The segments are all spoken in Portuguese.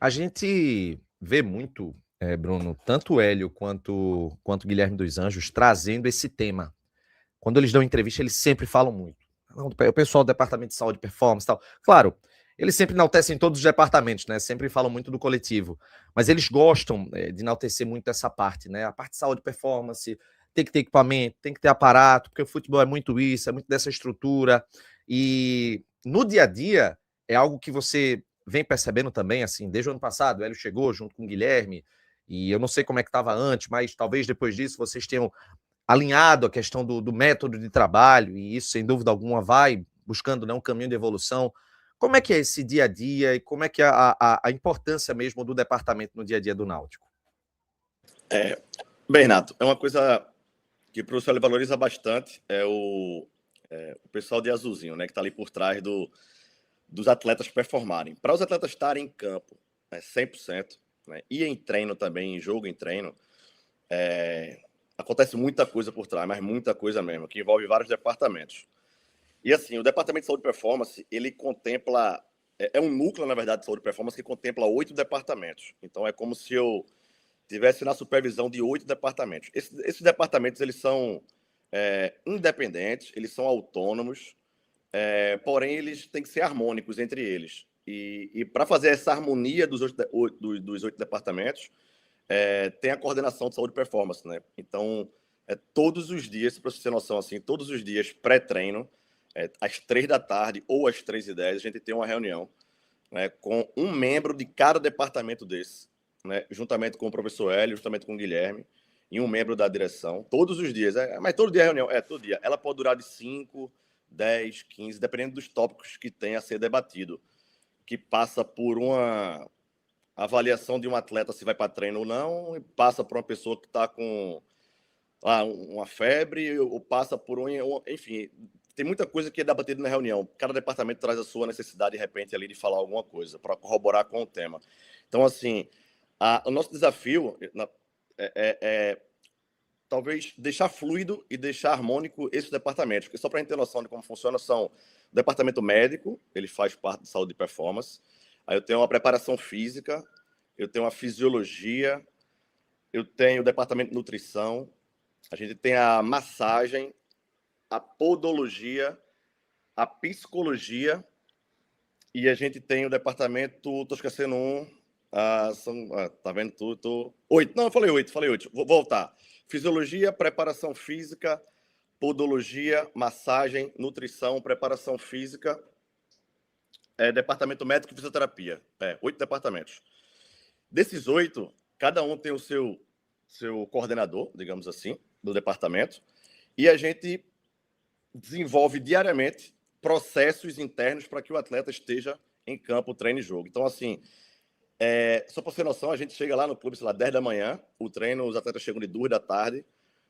A gente vê muito, Bruno, tanto o Hélio quanto o Guilherme dos Anjos trazendo esse tema. Quando eles dão entrevista, eles sempre falam muito. Não, o pessoal do departamento de saúde, performance e tal. Claro, eles sempre enaltecem todos os departamentos, né? Sempre falam muito do coletivo. Mas eles gostam de enaltecer muito essa parte, né? A parte de saúde, performance, tem que ter equipamento, tem que ter aparato, porque o futebol é muito isso, é muito dessa estrutura. E no dia a dia, é algo que você vem percebendo também, assim, desde o ano passado, o Hélio chegou junto com o Guilherme, e eu não sei como é que estava antes, mas talvez depois disso vocês tenham alinhado a questão do método de trabalho, e isso, sem dúvida alguma, vai buscando, né, um caminho de evolução. Como é que é esse dia a dia e como é que é a importância mesmo do departamento no dia a dia do Náutico? Bem, Renato, é uma coisa que o professor valoriza bastante, o pessoal de azulzinho, né, que está ali por trás dos atletas performarem. Para os atletas estarem em campo, 100%, né, e em treino também, em jogo, em treino, acontece muita coisa por trás, mas muita coisa mesmo, que envolve vários departamentos. E assim, o Departamento de Saúde e Performance, ele contempla, é um núcleo, na verdade, de saúde e performance que contempla 8 departamentos. Então é como se eu tivesse na supervisão de 8 departamentos. Esses departamentos, eles são independentes, eles são autônomos, porém eles têm que ser harmônicos entre eles. E para fazer essa harmonia dos 8 departamentos, tem a coordenação de saúde e performance, né? Então, todos os dias, para você ter noção, assim, todos os dias pré-treino, às 3 da tarde ou às 3h10, a gente tem uma reunião, né, com um membro de cada departamento desse, né, juntamente com o professor Hélio, juntamente com o Guilherme, e um membro da direção, todos os dias. Mas todo dia é reunião, todo dia. Ela pode durar de 5, 10, 15, dependendo dos tópicos que tem a ser debatido, que passa por uma avaliação de um atleta se vai para treino ou não, e passa por uma pessoa que está com uma febre, ou passa por enfim, tem muita coisa que é debatida na reunião. Cada departamento traz a sua necessidade, de repente, ali de falar alguma coisa, para corroborar com o tema. Então, assim, o nosso desafio é talvez deixar fluido e deixar harmônico esses departamentos, porque só para a gente ter noção de como funciona, são o departamento médico, ele faz parte de saúde e performance, aí eu tenho uma preparação física, eu tenho a fisiologia, eu tenho o departamento de nutrição, a gente tem a massagem, a podologia, a psicologia, e a gente tem o departamento, estou esquecendo tá vendo tudo? 8, não, eu falei 8, vou voltar. Fisiologia, preparação física, podologia, massagem, nutrição, preparação física, departamento médico e fisioterapia. 8 departamentos. Desses 8, cada um tem o seu coordenador, digamos assim, do departamento, e a gente desenvolve diariamente processos internos para que o atleta esteja em campo, treine e jogo. Então, assim, só para você ter noção, a gente chega lá no clube, sei lá, 10 da manhã, o treino, os atletas chegam de 2 da tarde,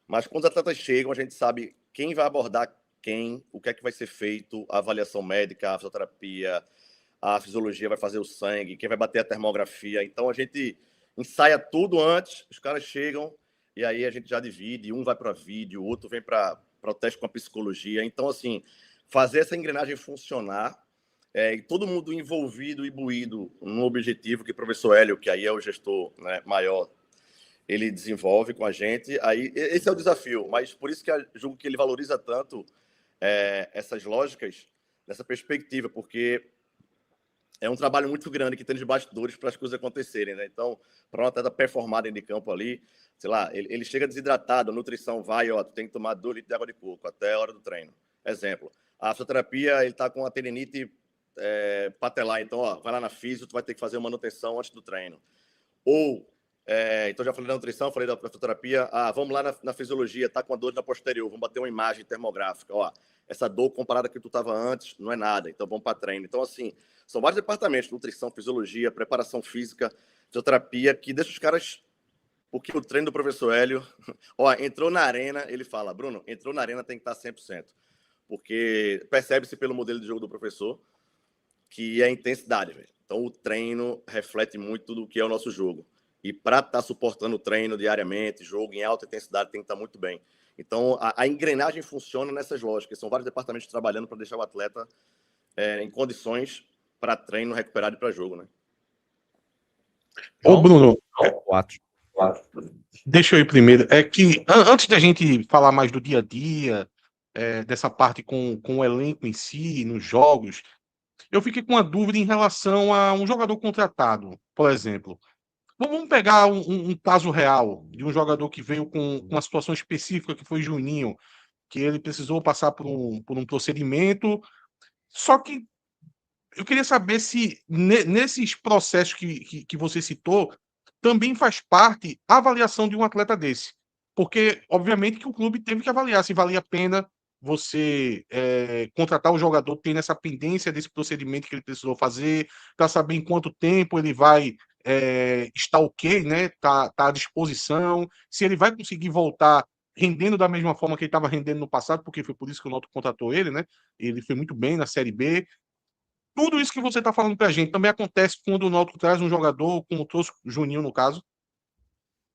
mas quando os atletas chegam, a gente sabe quem vai abordar quem, o que é que vai ser feito, a avaliação médica, a fisioterapia, a fisiologia vai fazer o sangue, quem vai bater a termografia. Então, a gente ensaia tudo antes, os caras chegam, e aí a gente já divide, um vai para vídeo, o outro vem para o teste com a psicologia. Então, assim, fazer essa engrenagem funcionar, e todo mundo envolvido e buído no objetivo que o professor Hélio, que aí é o gestor, né, maior, ele desenvolve com a gente. Aí esse é o desafio, mas por isso que eu julgo que ele valoriza tanto essas lógicas, dessa perspectiva, porque é um trabalho muito grande que tem de bastidores para as coisas acontecerem, né? Então, para um atleta performar dentro de campo ali, sei lá, ele chega desidratado, a nutrição vai, tu tem que tomar 2 litros de água de coco até a hora do treino. Exemplo, a fisioterapia, ele está com a tendinite patelar, então, vai lá na fisio, tu vai ter que fazer uma manutenção antes do treino. Ou, então já falei da nutrição, falei da fisioterapia, vamos lá na fisiologia, tá com a dor na posterior, vamos bater uma imagem termográfica, essa dor comparada com que tu estava antes não é nada, então vamos para treino. Então, assim, são vários departamentos, nutrição, fisiologia, preparação física, fisioterapia, que deixa os caras, porque o treino do professor Hélio, entrou na arena, ele fala, Bruno, entrou na arena tem que estar 100%, porque percebe-se pelo modelo de jogo do professor que é a intensidade, velho. Então, o treino reflete muito do que é o nosso jogo. E para estar suportando o treino diariamente, jogo em alta intensidade, tem que estar muito bem. Então, a engrenagem funciona nessas lógicas. São vários departamentos trabalhando para deixar o atleta em condições para treino recuperado e para jogo, né? Ô, Bruno, Quatro. deixa eu ir primeiro. É que antes da gente falar mais do dia a dia, dessa parte com o elenco em si, nos jogos, eu fiquei com uma dúvida em relação a um jogador contratado, por exemplo. Vamos pegar um caso real de um jogador que veio com uma situação específica, que foi Juninho, que ele precisou passar por um procedimento. Só que eu queria saber se nesses processos que você citou, também faz parte a avaliação de um atleta desse. Porque, obviamente, que o clube teve que avaliar se valia a pena você contratar o jogador tendo essa pendência desse procedimento que ele precisou fazer, para saber em quanto tempo ele vai estar ok, né? Tá à disposição, se ele vai conseguir voltar rendendo da mesma forma que ele estava rendendo no passado, porque foi por isso que o Náutico contratou ele, né? Ele foi muito bem na Série B. Tudo isso que você está falando para a gente também acontece quando o Náutico traz um jogador, como trouxe o Juninho, no caso?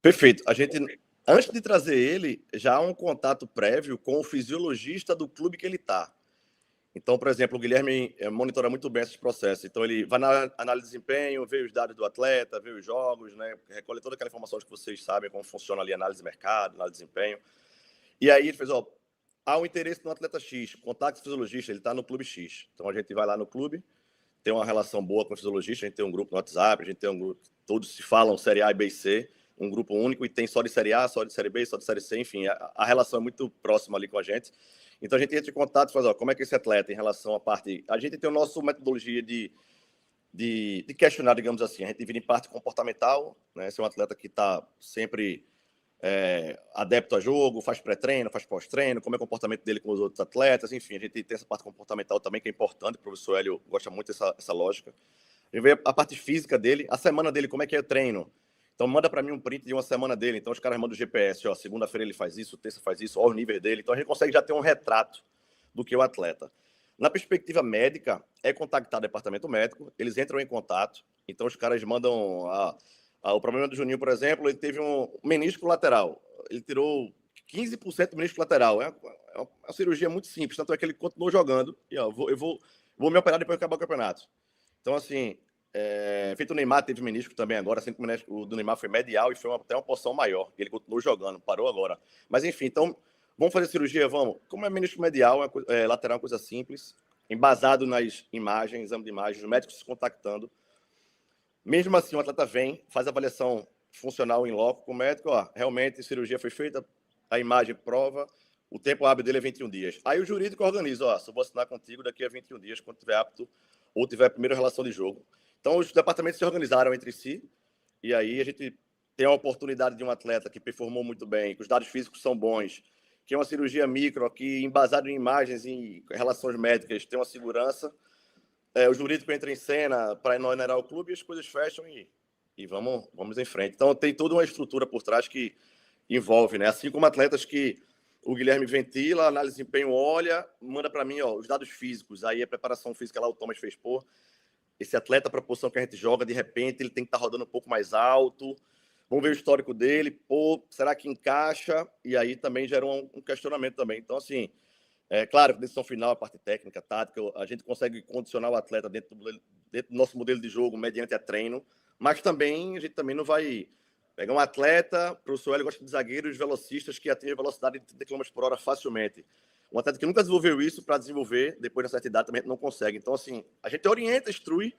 Perfeito. A gente, antes de trazer ele, já há um contato prévio com o fisiologista do clube que ele está. Então, por exemplo, o Guilherme monitora muito bem esses processos. Então, ele vai na análise de desempenho, vê os dados do atleta, vê os jogos, né? Recolhe toda aquela informação que vocês sabem como funciona ali a análise de mercado, análise de desempenho. E aí ele fez, há um interesse no atleta X, contacto fisiologista, ele está no clube X. Então, a gente vai lá no clube, tem uma relação boa com o fisiologista, a gente tem um grupo no WhatsApp, a gente tem um grupo, todos se falam Série A, B e C, um grupo único, e tem só de Série A, só de Série B, só de Série C, enfim, a relação é muito próxima ali com a gente. Então, a gente entra em contato e faz, como é que esse atleta, em relação à parte... A gente tem a nossa metodologia de questionar, digamos assim. A gente divide em parte comportamental, né? Esse é um atleta que está sempre adepto a jogo, faz pré-treino, faz pós-treino, como é o comportamento dele com os outros atletas, enfim, a gente tem essa parte comportamental também, que é importante, o professor Hélio gosta muito dessa lógica. A gente vê a parte física dele, a semana dele, como é que é o treino. Então, manda para mim um print de uma semana dele. Então, os caras mandam o GPS, segunda-feira ele faz isso, terça faz isso, o nível dele. Então, a gente consegue já ter um retrato do que é o atleta. Na perspectiva médica, é contactar o departamento médico, eles entram em contato. Então, os caras mandam... o problema do Juninho, por exemplo, ele teve um menisco lateral. Ele tirou 15% do menisco lateral. É uma cirurgia muito simples, tanto é que ele continuou jogando. E, eu vou me operar depois de acabar o campeonato. Então, assim... feito o Neymar, teve menisco também agora, assim como o do Neymar foi medial e foi até uma porção maior. Ele continuou jogando, parou agora. Mas enfim, então, vamos fazer cirurgia? Vamos. Como é menisco medial, lateral é uma coisa simples, embasado nas imagens, exame de imagens, os médicos se contactando. Mesmo assim, o atleta vem, faz a avaliação funcional em loco com o médico, realmente a cirurgia foi feita, a imagem prova, o tempo hábil dele é 21 dias. Aí o jurídico organiza, só vou assinar contigo daqui a 21 dias, quando tiver apto ou tiver a primeira relação de jogo. Então, os departamentos se organizaram entre si, e aí a gente tem a oportunidade de um atleta que performou muito bem, que os dados físicos são bons, que é uma cirurgia micro, que embasado em imagens e relações médicas, tem uma segurança. O jurídico entra em cena para não onerar o clube e as coisas fecham e vamos em frente. Então, tem toda uma estrutura por trás que envolve, né? Assim como atletas que o Guilherme ventila, análise de desempenho olha, manda para mim os dados físicos, aí a preparação física lá o Thomas fez esse atleta, a proporção que a gente joga, de repente, ele tem que estar rodando um pouco mais alto. Vamos ver o histórico dele. Será que encaixa? E aí também gera um questionamento também. Então, assim, claro que a decisão final, a parte técnica, tática, a gente consegue condicionar o atleta dentro do nosso modelo de jogo, mediante a treino, mas também a gente também não vai pegar um atleta, o professor Hélio gosta de zagueiros velocistas que atingem velocidade de 30 km por hora facilmente. Um atleta que nunca desenvolveu isso, para desenvolver, depois da certa idade, também não consegue. Então, assim, a gente orienta, instrui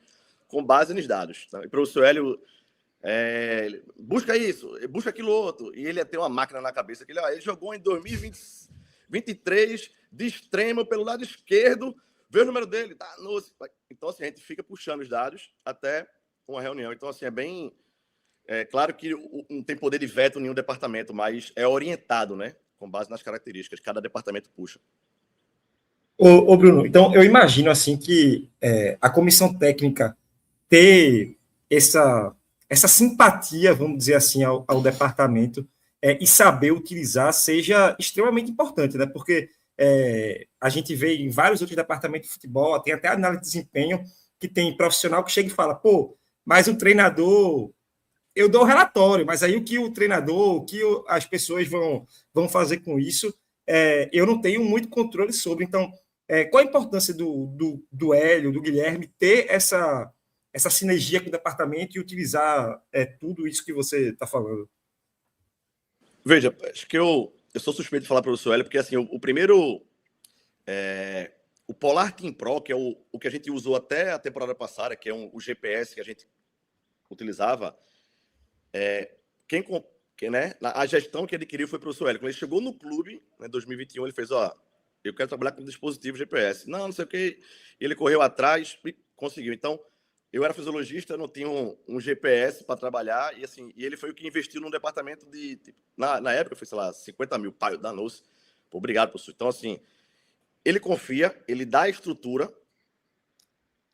com base nos dados. Tá? E o professor Hélio busca isso, busca aquilo outro. E ele ia ter uma máquina na cabeça. Que ele jogou em 2023 de extremo pelo lado esquerdo, vê o número dele. Tá, então, assim, a gente fica puxando os dados até uma reunião. Então, assim, é bem... claro que não tem poder de veto em nenhum departamento, mas é orientado, né? Com base nas características que cada departamento puxa. Ô Bruno, então eu imagino assim que a comissão técnica ter essa simpatia, vamos dizer assim, ao departamento e saber utilizar seja extremamente importante, né? Porque a gente vê em vários outros departamentos de futebol, tem até análise de desempenho, que tem profissional que chega e fala, mas o treinador... Eu dou o relatório, mas aí o que o treinador, o que as pessoas vão fazer com isso, eu não tenho muito controle sobre. Então, qual a importância do Hélio, do Guilherme, ter essa essa sinergia com o departamento e utilizar tudo isso que você está falando? Veja, acho que eu sou suspeito de falar para o professor Hélio, porque assim, o primeiro, o Polar Team Pro, que é o que a gente usou até a temporada passada, que é o GPS que a gente utilizava, a gestão que ele adquiriu foi para o professor Hélio. Quando ele chegou no clube, em 2021, ele fez, eu quero trabalhar com dispositivo GPS. Não sei o que. Ele correu atrás e conseguiu. Então, eu era fisiologista, não tinha um GPS para trabalhar, e ele foi o que investiu num departamento na época, foi, sei lá, 50 mil, pai, danou-se. Obrigado, professor. Então, assim, ele confia, ele dá a estrutura,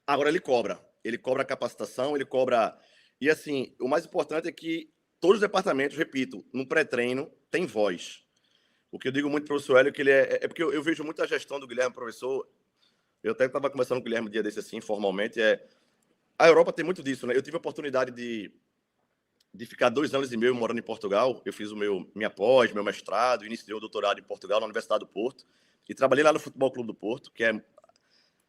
agora ele cobra. Ele cobra a capacitação, ele cobra... E, assim, o mais importante é que todos os departamentos, repito, no pré-treino, tem voz. O que eu digo muito para o professor Hélio, que ele porque eu vejo muita gestão do Guilherme, professor. Eu até estava conversando com o Guilherme um dia desse, assim, informalmente. A Europa tem muito disso, né? Eu tive a oportunidade de ficar 2 anos e meio morando em Portugal. Eu fiz minha pós, meu mestrado, iniciei o doutorado em Portugal, na Universidade do Porto. E trabalhei lá no Futebol Clube do Porto, que é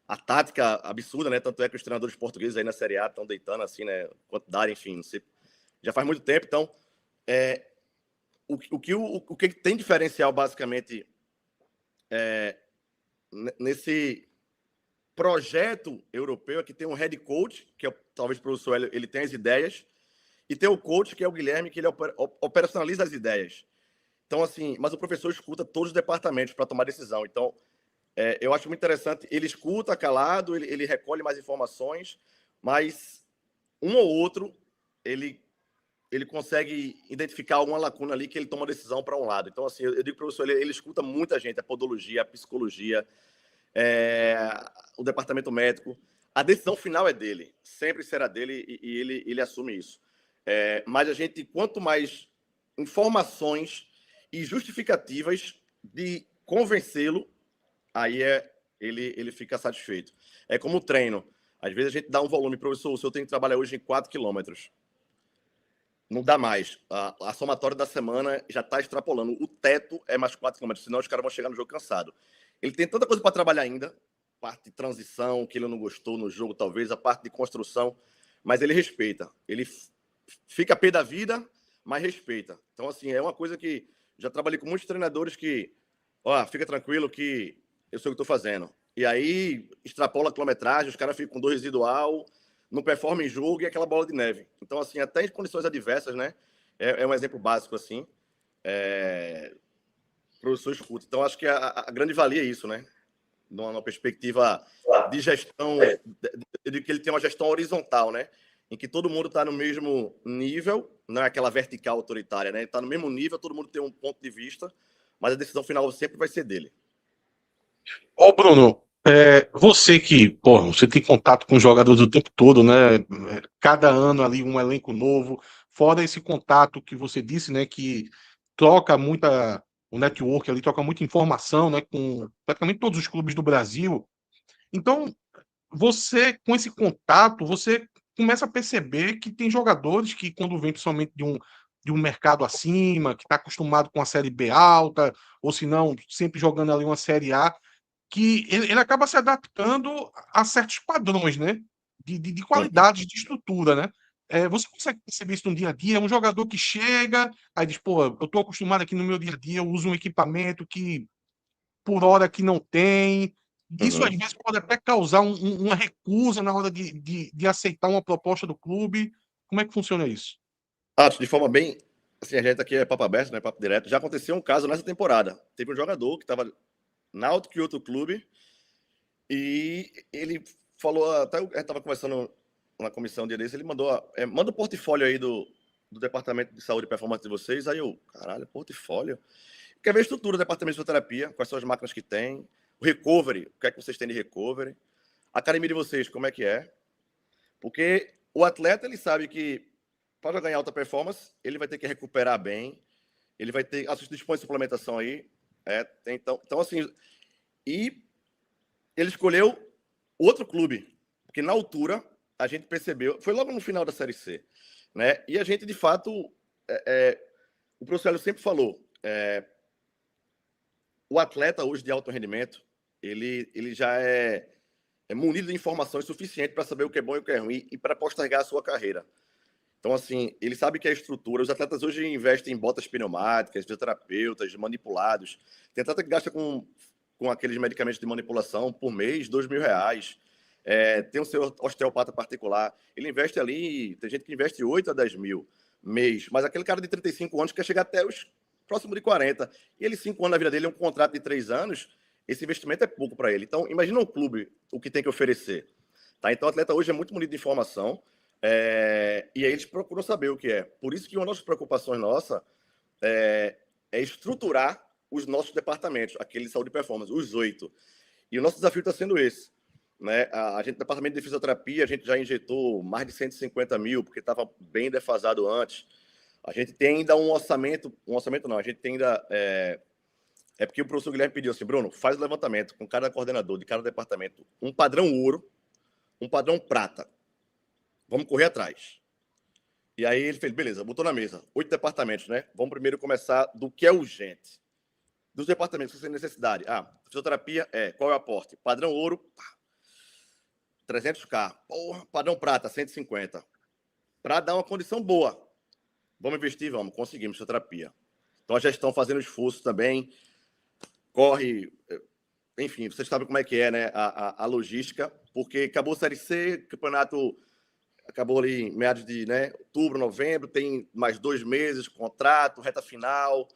a tática absurda, né? Tanto é que os treinadores portugueses aí na Série A estão deitando, assim, né? Quantidade, enfim, não sei. Já faz muito tempo, então... O que tem diferencial, basicamente, nesse projeto europeu é que tem um head coach, que talvez o professor ele tenha as ideias, e tem o coach, que é o Guilherme, que ele operacionaliza as ideias. Então, assim, mas o professor escuta todos os departamentos para tomar decisão. Então, eu acho muito interessante. Ele escuta calado, ele recolhe mais informações, mas um ou outro, ele consegue identificar alguma lacuna ali que ele toma decisão para um lado. Então, assim, eu digo para o professor, ele escuta muita gente, a podologia, a psicologia, o departamento médico. A decisão final é dele, sempre será dele e ele assume isso. Mas a gente, quanto mais informações e justificativas de convencê-lo, aí ele fica satisfeito. É como o treino. Às vezes a gente dá um volume, professor, o senhor tem que trabalhar hoje em 4 quilômetros. Não dá mais. A somatória da semana já está extrapolando. O teto é mais 4 km, senão os caras vão chegar no jogo cansado. Ele tem tanta coisa para trabalhar ainda, parte de transição, que ele não gostou no jogo, talvez, a parte de construção, mas ele respeita. Ele fica a pé da vida, mas respeita. Então, assim, é uma coisa que já trabalhei com muitos treinadores que, fica tranquilo que eu sei o que estou fazendo. E aí, extrapola a quilometragem, os caras ficam com dor residual, não performa em jogo e aquela bola de neve. Então, assim, até em condições adversas, né? É um exemplo básico, assim. O professor escuta. Então, acho que a grande valia é isso, né? Numa perspectiva de gestão, de que ele tem uma gestão horizontal, né? Em que todo mundo está no mesmo nível, não é aquela vertical autoritária, né? Está no mesmo nível, todo mundo tem um ponto de vista, mas a decisão final sempre vai ser dele. Bruno, você que, você tem contato com jogadores o tempo todo, né? Cada ano ali um elenco novo, fora esse contato que você disse, né? Que troca o network ali troca muita informação, né? Com praticamente todos os clubes do Brasil. Então, você, com esse contato, você começa a perceber que tem jogadores que, quando vem principalmente de um mercado acima, que está acostumado com a Série B alta, ou se não, sempre jogando ali uma Série A, que ele acaba se adaptando a certos padrões, né? De qualidade, de estrutura, né? Você consegue perceber isso no dia a dia? É um jogador que chega, aí diz, eu estou acostumado aqui no meu dia a dia, eu uso um equipamento que por hora que não tem. Isso às vezes pode até causar uma recusa na hora de aceitar uma proposta do clube. Como é que funciona isso? De forma bem... Assim, a gente aqui é papo aberto, né? Papo direto. Já aconteceu um caso nessa temporada. Teve um jogador que estava Náutico e outro clube, e ele falou, até eu estava conversando na comissão um dia desse, ele mandou, manda o portfólio aí do Departamento de Saúde e Performance de vocês, aí eu, caralho, portfólio? Quer ver a estrutura do Departamento de Fisioterapia, quais são as máquinas que tem, o recovery, o que é que vocês têm de recovery, a academia de vocês, como é que é? Porque o atleta, ele sabe que para ganhar alta performance, ele vai ter que recuperar bem, ele vai ter, a dispõe de suplementação aí, então assim, e ele escolheu outro clube, porque na altura a gente percebeu, foi logo no final da Série C, né? E a gente, de fato, o professor Hélio sempre falou, o atleta hoje de alto rendimento, ele já é munido de informações suficientes para saber o que é bom e o que é ruim e para postergar a sua carreira. Então, assim, ele sabe que a estrutura... Os atletas hoje investem em botas pneumáticas, fisioterapeutas, manipulados. Tem atleta que gasta com aqueles medicamentos de manipulação por mês, R$2.000. Tem o seu osteopata particular. Ele investe ali... Tem gente que investe 8 a 10 mil mês. Mas aquele cara de 35 anos quer chegar até os próximos de 40. E ele, 5 anos na vida dele, é um contrato de 3 anos... Esse investimento é pouco para ele. Então, imagina um clube o que tem que oferecer. Tá? Então, o atleta hoje é muito munido de informação e aí eles procuram saber o que é. Por isso que uma das preocupações nossa é estruturar os nossos departamentos, aquele de saúde e performance, os 8. E o nosso desafio está sendo esse. Né? A gente, no departamento de fisioterapia, a gente já injetou mais de 150 mil, porque estava bem defasado antes. A gente tem ainda um orçamento não, a gente tem ainda... porque o professor Guilherme pediu assim, Bruno, faz o levantamento com cada coordenador de cada departamento, um padrão ouro, um padrão prata. Vamos correr atrás. E aí ele fez, beleza, botou na mesa, 8 departamentos, né? Vamos primeiro começar do que é urgente. Dos departamentos que você tem necessidade. Fisioterapia, qual é o aporte? Padrão ouro, 300k. Porra, padrão prata, 150. Para dar uma condição boa. Vamos investir? Vamos, conseguimos fisioterapia. Então a gestão fazendo esforço também, corre, enfim, vocês sabem como é que é, né, a logística, porque acabou a Série C, o campeonato acabou ali em meados de outubro, novembro, tem mais 2 meses, contrato, reta final,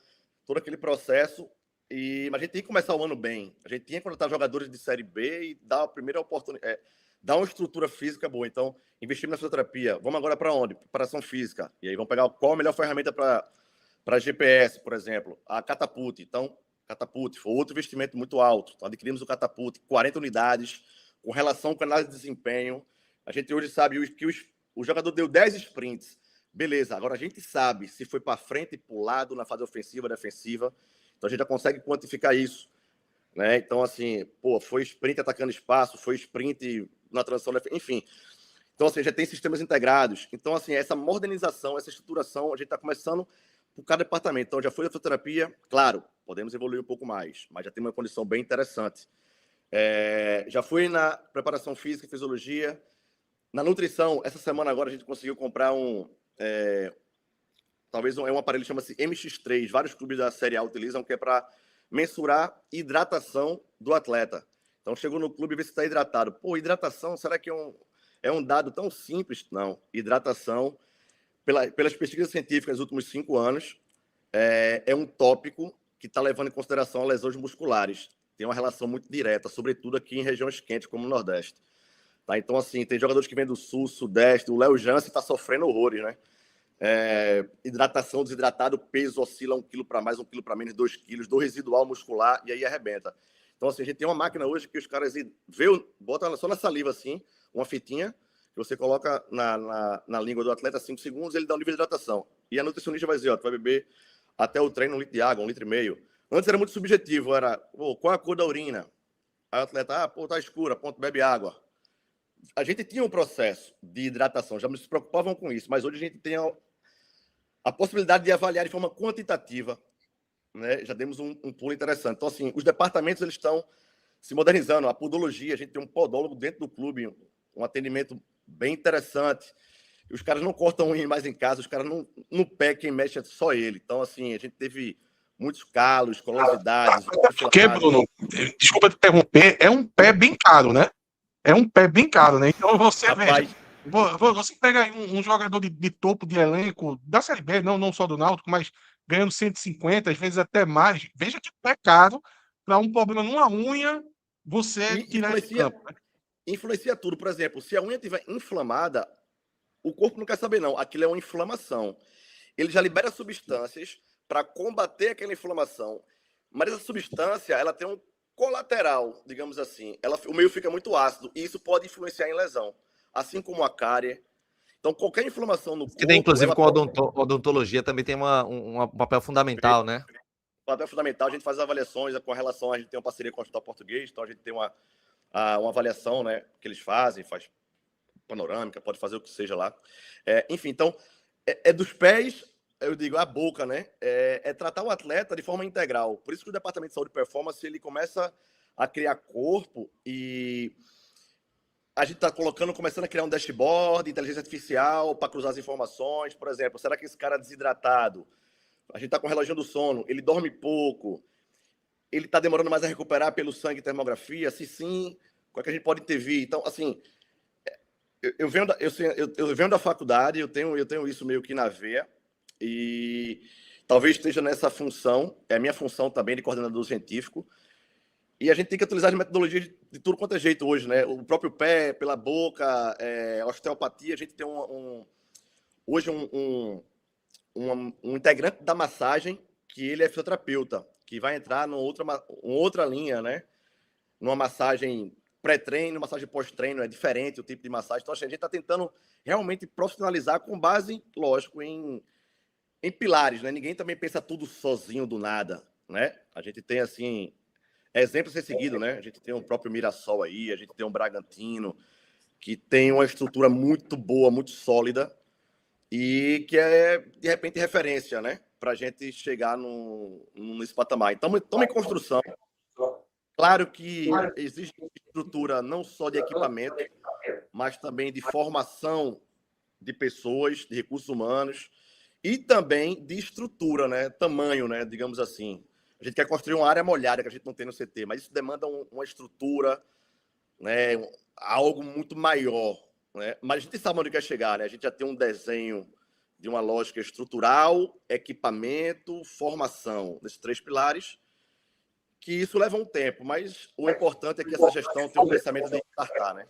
todo aquele processo, mas a gente tem que começar o ano bem, a gente tinha que contratar jogadores de Série B e dar a primeira oportunidade, dar uma estrutura física boa. Então, investimos na fisioterapia, vamos agora para onde? Preparação física, e aí vamos pegar qual a melhor ferramenta para GPS, por exemplo, a Catapult. Então, Catapult foi outro investimento muito alto. Então, adquirimos o Catapult, 40 unidades, com relação com análise de desempenho. A gente hoje sabe que o jogador deu 10 sprints. Beleza, agora a gente sabe se foi para frente e para o lado na fase ofensiva, defensiva. Então, a gente já consegue quantificar isso. Né? Então, assim, foi sprint atacando espaço, foi sprint na transição, enfim. Então, assim, já tem sistemas integrados. Então, assim, essa modernização, essa estruturação, a gente está começando por cada departamento. Então, já foi a fisioterapia, claro, podemos evoluir um pouco mais, mas já tem uma condição bem interessante. Já fui na preparação física e fisiologia. Na nutrição, essa semana agora a gente conseguiu comprar um aparelho que chama-se MX3, vários clubes da Série A utilizam, que é para mensurar hidratação do atleta. Então, chegou no clube e vê se está hidratado. Hidratação, será que é um dado tão simples? Não. Hidratação, pelas pesquisas científicas dos últimos 5 anos, é um tópico que está levando em consideração lesões musculares. Tem uma relação muito direta, sobretudo aqui em regiões quentes, como o Nordeste. Tá? Então, assim, tem jogadores que vêm do Sul, Sudeste, o Léo Jansen está sofrendo horrores, né? Hidratação, desidratado, peso oscila 1 quilo para mais, 1 quilo para menos, 2 quilos, do residual muscular, e aí arrebenta. Então, assim, a gente tem uma máquina hoje que os caras botam só na saliva, assim, uma fitinha, que você coloca na língua do atleta 5 segundos, ele dá um nível de hidratação. E a nutricionista vai dizer, tu vai beber até o treino 1 litro de água, 1,5 litro. Antes era muito subjetivo, era, qual é a cor da urina? Aí o atleta, tá escura, ponto, bebe água. A gente tinha um processo de hidratação, já se preocupavam com isso, mas hoje a gente tem a possibilidade de avaliar de forma quantitativa, né? Já demos um pulo interessante. Então, assim, os departamentos eles estão se modernizando. A podologia, a gente tem um podólogo dentro do clube, um atendimento bem interessante. E os caras não cortam unha mais em casa, os caras no pé, quem mexe é só ele. Então, assim, a gente teve muitos calos, colosidades. Porque, Bruno, desculpa te interromper, é um pé bem caro, né? É um pé bem caro, né? Então você Rapaz, você pega aí um jogador de topo de elenco da Série B, não só do Náutico, mas ganhando 150, às vezes até mais. Veja que pé caro para um problema numa unha você tirar esse campo. Né? Influencia tudo. Por exemplo, se a unha estiver inflamada, o corpo não quer saber, não. Aquilo é uma inflamação. Ele já libera substâncias para combater aquela inflamação. Mas essa substância, ela tem um colateral, digamos assim. O meio fica muito ácido e isso pode influenciar em lesão. Assim como a cárie. Então, qualquer inflamação no corpo... Inclusive, com a odontologia também tem um papel fundamental, né? O papel fundamental, a gente faz avaliações com relação... A gente tem uma parceria com o Hospital Português, então a gente tem uma avaliação, né, que eles fazem, faz panorâmica, pode fazer o que seja lá. Enfim, então, dos pés, eu digo, a boca, né? É tratar o atleta de forma integral. Por isso que o Departamento de Saúde e Performance, ele começa a criar corpo e a gente está começando a criar um dashboard, inteligência artificial, para cruzar as informações. Por exemplo, será que esse cara é desidratado? A gente está com o reloginho do sono, ele dorme pouco, ele está demorando mais a recuperar pelo sangue e termografia? Se sim, qual é que a gente pode intervir? Então, assim, eu venho da faculdade, eu tenho isso meio que na veia, e talvez esteja nessa função, é a minha função também de coordenador científico, e a gente tem que utilizar as metodologias de tudo quanto é jeito hoje, né? O próprio pé, pela boca, osteopatia, a gente tem hoje um integrante da massagem que ele é fisioterapeuta, que vai entrar numa outra linha, né? Numa massagem pré-treino, massagem pós-treino, é diferente o tipo de massagem. Então, a gente está tentando realmente profissionalizar com base, lógico, em pilares, né? Ninguém também pensa tudo sozinho do nada, né? A gente tem, assim, exemplos a ser seguido, né? A gente tem o próprio Mirassol aí, a gente tem o Bragantino, que tem uma estrutura muito boa, muito sólida, e que é, de repente, referência, né? Para a gente chegar nesse patamar. Então, estamos em construção. Claro que existe estrutura não só de equipamento, mas também de formação de pessoas, de recursos humanos, e também de estrutura, né? Tamanho, né? Digamos assim. A gente quer construir uma área molhada que a gente não tem no CT, mas isso demanda uma estrutura, né? Algo muito maior, né? Mas a gente sabe onde quer chegar, né? A gente já tem um desenho de uma lógica estrutural, equipamento, formação, desses 3 pilares, que isso leva um tempo, mas o importante é que essa gestão tenha um pensamento de startar, né?